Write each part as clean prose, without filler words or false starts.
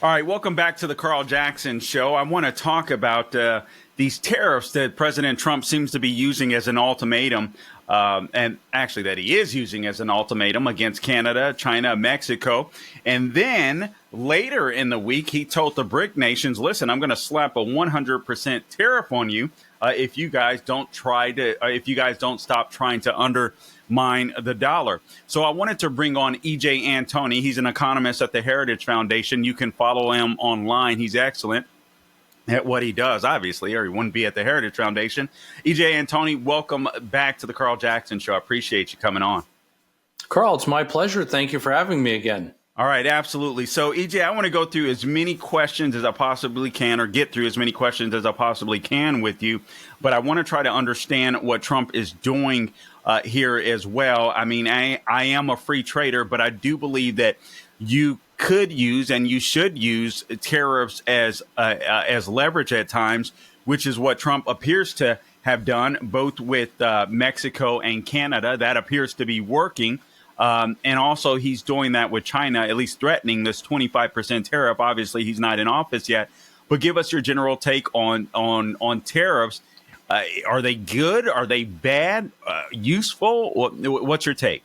All right, welcome back to the Carl Jackson Show. I want to talk about these tariffs that President Trump seems to be using as an ultimatum, and actually that he is using as an ultimatum against Canada, China, Mexico. And then later in the week, he told the BRIC nations, listen, I'm going to slap a 100% tariff on you if you guys don't stop trying to undermine the dollar. So I wanted to bring on E.J. Antoni. He's an economist at the Heritage Foundation. You can follow him online. He's excellent at what he does, obviously, or he wouldn't be at the Heritage Foundation. E.J. Antoni, welcome back to the Carl Jackson Show. I appreciate you coming on. Carl, it's my pleasure. Thank you for having me again. All right, absolutely. So, EJ, I want to go through as many questions as I possibly can, or get through as many questions as I possibly can with you. But I want to try to understand what Trump is doing here as well. I mean, I am a free trader, but I do believe that you could use and you should use tariffs as leverage at times, which is what Trump appears to have done, both with Mexico and Canada. That appears to be working. And also he's doing that with China, at least threatening this 25% tariff. Obviously, he's not in office yet. But give us your general take on tariffs. Are they good? Are they bad? Useful? What's your take?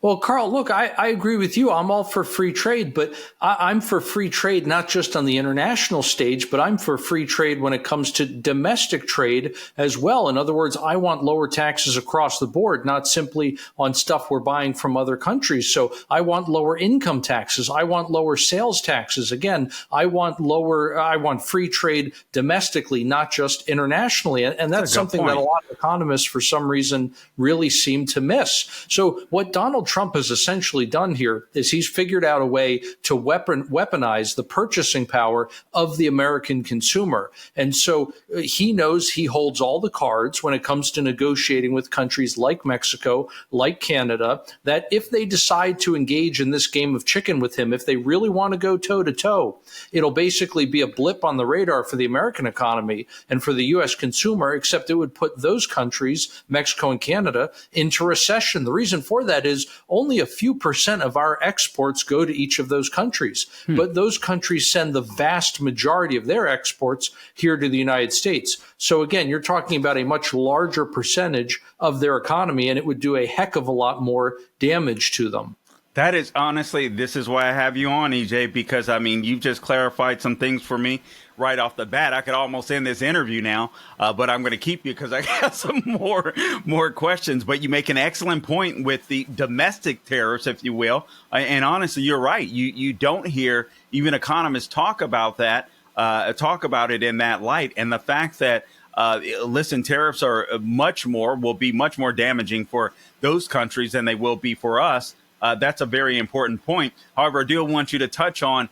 Well, Carl, look, I agree with you. I'm all for free trade, but I'm for free trade not just on the international stage, but I'm for free trade when it comes to domestic trade as well. In other words, I want lower taxes across the board, not simply on stuff we're buying from other countries. So I want lower income taxes. I want lower sales taxes. Again, I want free trade domestically, not just internationally. And that's something that a lot of economists, for some reason, really seem to miss. So what Donald Trump has essentially done here is he's figured out a way to weaponize the purchasing power of the American consumer. And so he knows he holds all the cards when it comes to negotiating with countries like Mexico, like Canada, that if they decide to engage in this game of chicken with him, if they really want to go toe to toe, it'll basically be a blip on the radar for the American economy and for the U.S. consumer, except it would put those countries, Mexico and Canada, into recession. The reason for that is only a few percent of our exports go to each of those countries. But those countries send the vast majority of their exports here to the United States. So again, you're talking about a much larger percentage of their economy, and it would do a heck of a lot more damage to them. That is honestly, this is why I have you on, EJ, because I mean, you've just clarified some things for me right off the bat. I could almost end this interview now, but I'm going to keep you because I got some more questions. But you make an excellent point with the domestic tariffs, if you will. And honestly, you're right. You don't hear even economists talk about that, talk about it in that light. And the fact that tariffs will be much more damaging for those countries than they will be for us. That's a very important point. However, I do want you to touch on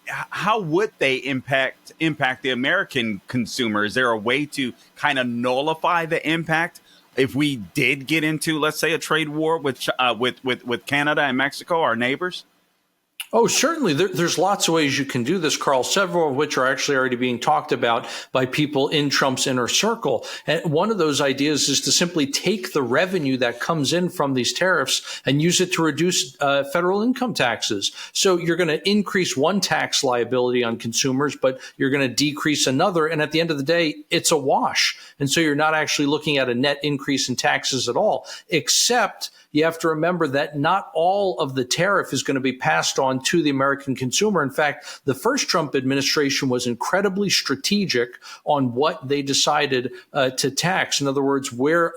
how would they impact the American consumer? Is there a way to kind of nullify the impact if we did get into, let's say, a trade war with Canada and Mexico, our neighbors? Oh, certainly. There's lots of ways you can do this, Carl, several of which are actually already being talked about by people in Trump's inner circle. And one of those ideas is to simply take the revenue that comes in from these tariffs and use it to reduce federal income taxes. So you're going to increase one tax liability on consumers, but you're going to decrease another. And at the end of the day, it's a wash. And so you're not actually looking at a net increase in taxes at all, except you have to remember that not all of the tariff is going to be passed on to the American consumer. In fact, the first Trump administration was incredibly strategic on what they decided to tax. In other words, where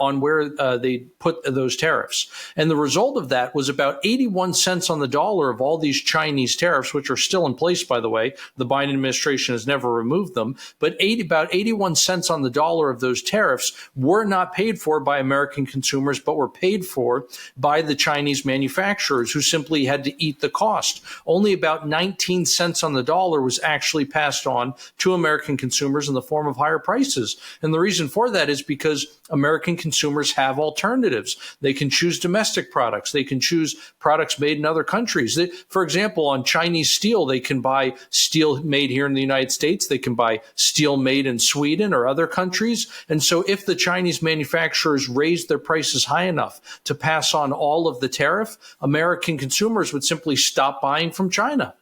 they put those tariffs. And the result of that was about 81 cents on the dollar of all these Chinese tariffs, which are still in place, by the way. The Biden administration has never removed them. But about 81 cents on the dollar of those tariffs were not paid for by American consumers, but were paid for by the Chinese manufacturers who simply had to eat the cost. Only about 19 cents on the dollar was actually passed on to American consumers in the form of higher prices. And the reason for that is because American consumers have alternatives. They can choose domestic products. They can choose products made in other countries. For example, on Chinese steel, they can buy steel made here in the United States. They can buy steel made in Sweden or other countries. And so if the Chinese manufacturers raise their prices high enough to pass on all of the tariff, American consumers would simply stop buying from China.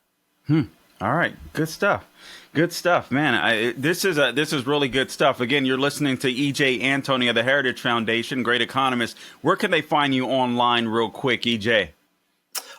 All right, good stuff. Good stuff, man. This is really good stuff. Again, you're listening to E.J. Antoni of the Heritage Foundation, great economist. Where can they find you online, real quick, E.J.?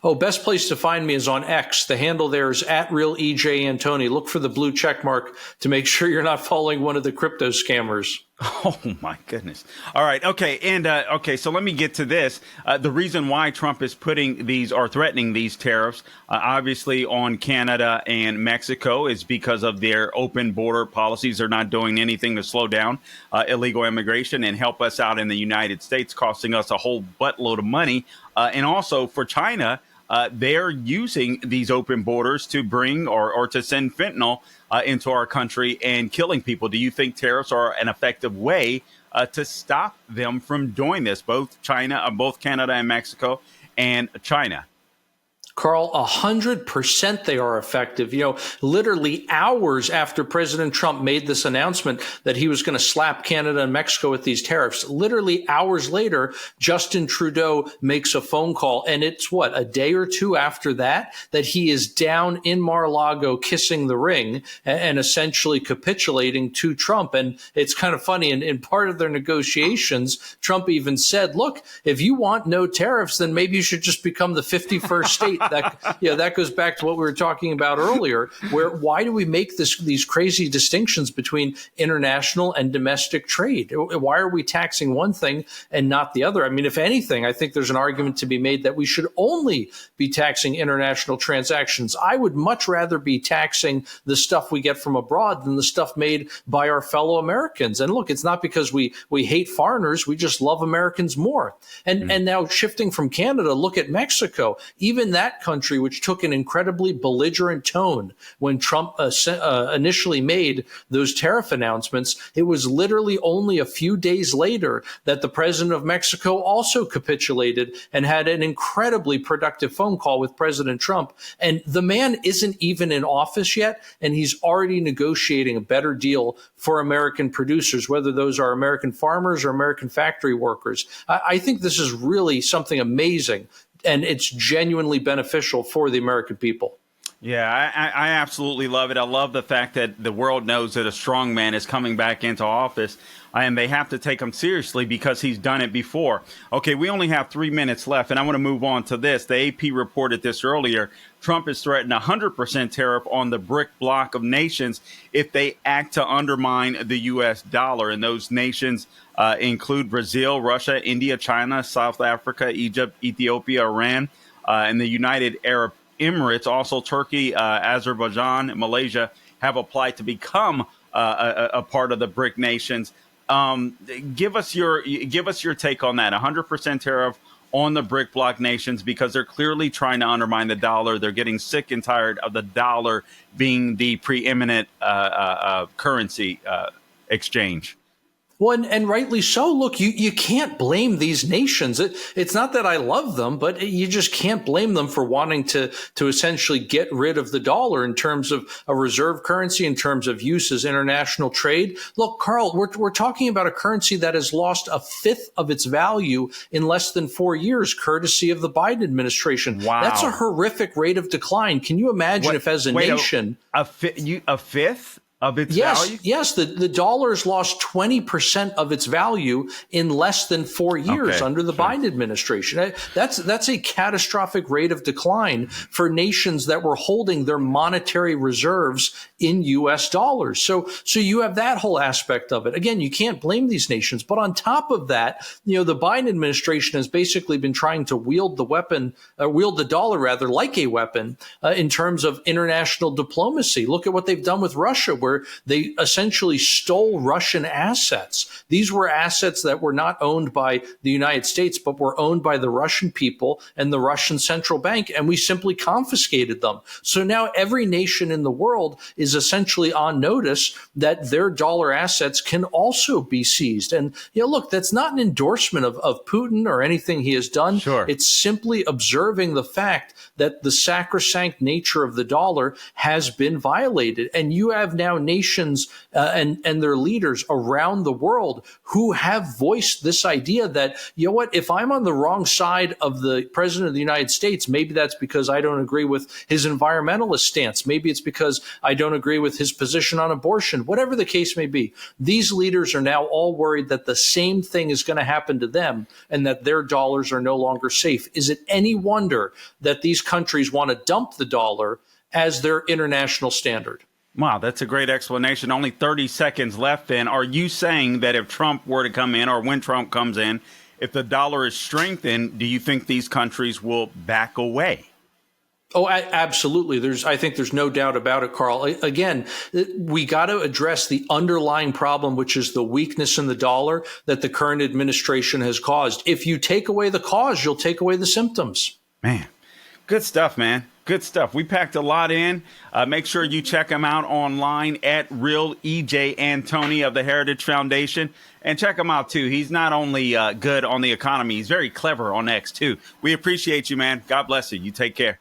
Oh, best place to find me is on X. The handle there is @RealEJAntoni. Look for the blue check mark to make sure you're not following one of the crypto scammers. Oh my goodness. All right. Okay. And okay. So let me get to this. The reason why Trump is putting these or threatening these tariffs, obviously on Canada and Mexico, is because of their open border policies. They're not doing anything to slow down illegal immigration and help us out in the United States, costing us a whole buttload of money. And also for China, they're using these open borders to bring or to send fentanyl into our country and killing people. Do you think tariffs are an effective way to stop them from doing this? Both Canada and Mexico and China. Carl, 100% they are effective. Literally hours after President Trump made this announcement that he was going to slap Canada and Mexico with these tariffs, literally hours later, Justin Trudeau makes a phone call. And it's a day or two after that he is down in Mar-a-Lago kissing the ring and essentially capitulating to Trump. And it's kind of funny. In part of their negotiations, Trump even said, look, if you want no tariffs, then maybe you should just become the 51st state. That goes back to what we were talking about earlier, why do we make these crazy distinctions between international and domestic trade? Why are we taxing one thing and not the other? I mean, if anything, I think there's an argument to be made that we should only be taxing international transactions. I would much rather be taxing the stuff we get from abroad than the stuff made by our fellow Americans. And look, it's not because we hate foreigners. We just love Americans more. And now shifting from Canada, look at Mexico. Even that country, which took an incredibly belligerent tone when Trump initially made those tariff announcements, it was literally only a few days later that the president of Mexico also capitulated and had an incredibly productive phone call with President Trump. And the man isn't even in office yet, and he's already negotiating a better deal for American producers, whether those are American farmers or American factory workers. I think this is really something amazing, and it's genuinely beneficial for the American people. Yeah, I absolutely love it. I love the fact that the world knows that a strong man is coming back into office, and they have to take him seriously because he's done it before. Okay, we only have 3 minutes left, and I want to move on to this. The AP reported this earlier. Trump has threatened a 100% tariff on the BRIC bloc of nations if they act to undermine the U.S. dollar. And those nations include Brazil, Russia, India, China, South Africa, Egypt, Ethiopia, Iran, and the United Arab Emirates. Also, Turkey, Azerbaijan, Malaysia have applied to become a part of the BRIC nations. Give us your take on that. 100% tariff on the BRIC bloc nations because they're clearly trying to undermine the dollar. They're getting sick and tired of the dollar being the preeminent currency exchange. Well, and rightly so. Look, you can't blame these nations. It's not that I love them, but you just can't blame them for wanting to essentially get rid of the dollar in terms of a reserve currency, in terms of use as international trade. Look, Carl, we're talking about a currency that has lost a fifth of its value in less than 4 years, courtesy of the Biden administration. Wow. That's a horrific rate of decline. Can you imagine if as a nation... A fifth? Of its value? Yes, the dollar's lost 20% of its value in less than 4 years under the Biden administration. That's a catastrophic rate of decline for nations that were holding their monetary reserves in U.S. dollars. So you have that whole aspect of it. Again, you can't blame these nations. But on top of that, the Biden administration has basically been trying to wield the dollar rather like a weapon in terms of international diplomacy. Look at what they've done with Russia, where they essentially stole Russian assets. These were assets that were not owned by the United States, but were owned by the Russian people and the Russian central bank, and we simply confiscated them. So now every nation in the world is essentially on notice that their dollar assets can also be seized. And, look, that's not an endorsement of Putin or anything he has done. Sure. It's simply observing the fact that the sacrosanct nature of the dollar has been violated. And you have now now nations and their leaders around the world who have voiced this idea that, you know what, if I'm on the wrong side of the president of the United States, maybe that's because I don't agree with his environmentalist stance. Maybe it's because I don't agree with his position on abortion, whatever the case may be. These leaders are now all worried that the same thing is going to happen to them and that their dollars are no longer safe. Is it any wonder that these countries want to dump the dollar as their international standard? Wow, that's a great explanation. Only 30 seconds left then. Are you saying that if Trump were to come in, or when Trump comes in, if the dollar is strengthened, do you think these countries will back away? Oh, absolutely. I think there's no doubt about it, Carl. Again, we got to address the underlying problem, which is the weakness in the dollar that the current administration has caused. If you take away the cause, you'll take away the symptoms. Man, good stuff, man. Good stuff. We packed a lot in. Make sure you check him out online at Real E.J. Antoni of the Heritage Foundation. And check him out, too. He's not only good on the economy, he's very clever on X, too. We appreciate you, man. God bless you. You take care.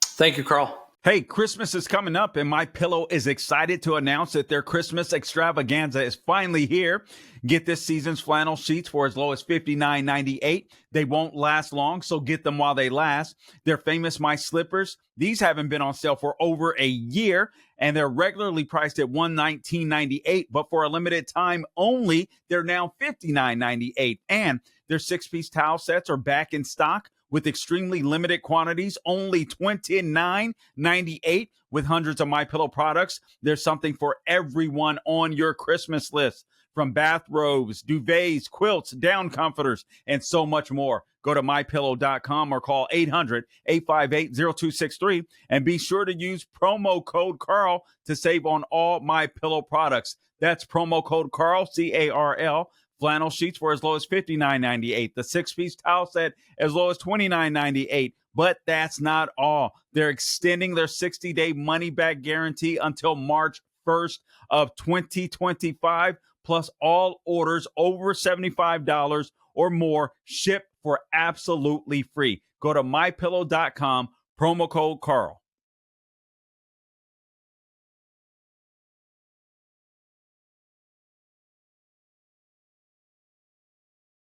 Thank you, Carl. Hey, Christmas is coming up, and MyPillow is excited to announce that their Christmas extravaganza is finally here. Get this season's flannel sheets for as low as $59.98. They won't last long, so get them while they last. Their famous My Slippers, these haven't been on sale for over a year, and they're regularly priced at $119.98, but for a limited time only, they're now $59.98. And their 6-piece towel sets are back in stock with extremely limited quantities, only $29.98. With hundreds of MyPillow products, there's something for everyone on your Christmas list. From bathrobes, duvets, quilts, down comforters, and so much more. Go to MyPillow.com or call 800-858-0263 and be sure to use promo code Carl to save on all MyPillow products. That's promo code Carl, C-A-R-L. Flannel sheets for as low as $59.98. The 6-piece towel set as low as $29.98. But that's not all. They're extending their 60-day money-back guarantee until March 1st of 2025. Plus all orders over $75 or more ship for absolutely free. Go to MyPillow.com, promo code Carl.